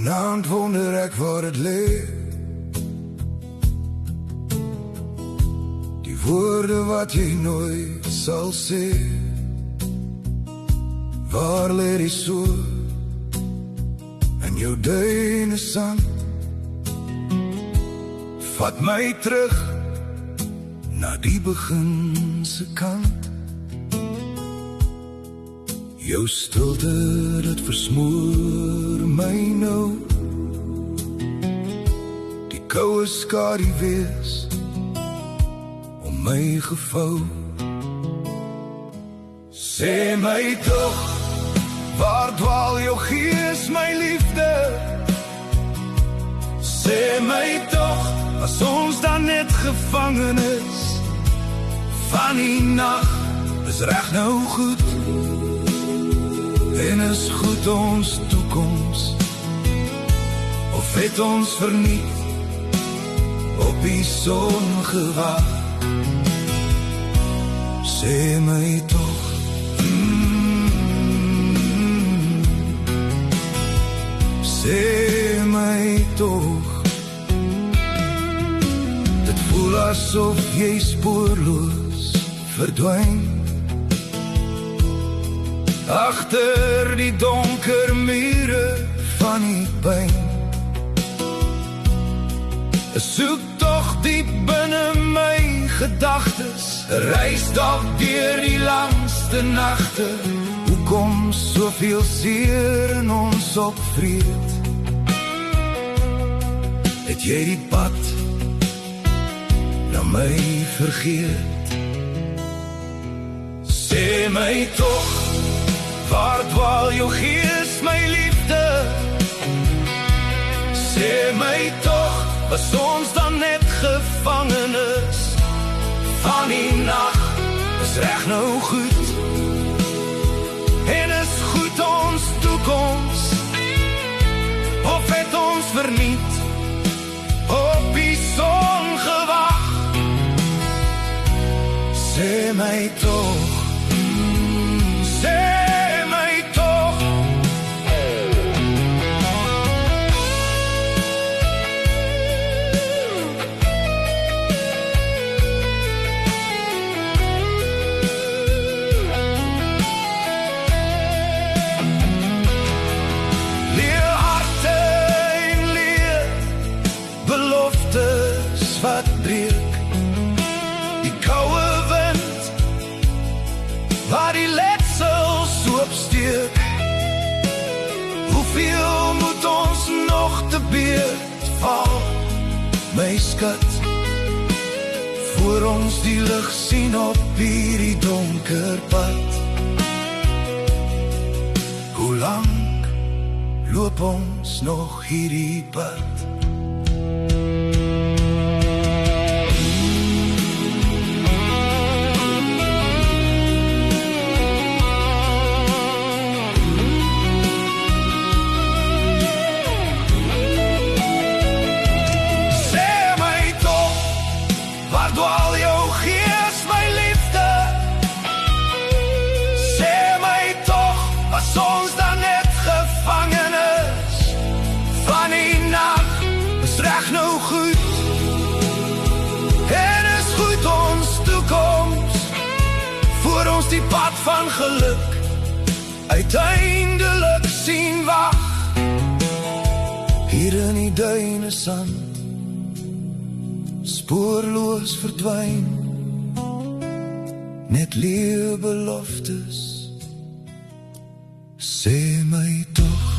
Vanaand wonder ek waar het lê. Die woorde wat jy nooit sal sê. Waar lê die soort in jou duine sand? Vat my terug na die beginse kant. Jou stilte, dit versmoor my nou. Die koue skadu wees om my gevou. Sê my tog, waar dwaal jou gees, my liefde? Sê my tog, as ons dan net gevangenes van die nacht, is reg nou goed. En is goed ons toekoms, of het ons verniet op die son gewag? Sê my toch, sê my toch. Dit voel asof jy spoorloos verdwyn agter die donker mure van die pyn. Soek toch diep binne my gedagtes, reis dalk deur die langste nagte. Hoekom soveel seer in ons opvreet? Het jy die pad na my vergeet? Sê my toch, waar dwaal jou gees, my liefde? Sê my toch, was ons dan net gevangenes van die nacht? Is reg nou goed, en is goed ons toekoms, of het ons verniet op die son gewag? Sê my toch, sê wat breek, die koue wind waar die letsels oopsteek. Hoeveel moet ons nog te beurt val, my skat, voor ons die lig sien op hierdie donker pad? Hoe lang loop ons nog hierdie pad? Dwaal jou gees, my liefde? Sê my toch, was ons dan net gevangenes van die nacht? Is reg nou goed, en is goed ons toekoms, voor ons die pad van geluk uiteindelik sien wag. Hier in die duine sand, spoorloos verdwyn, net leeu beloftes. Sê my toch,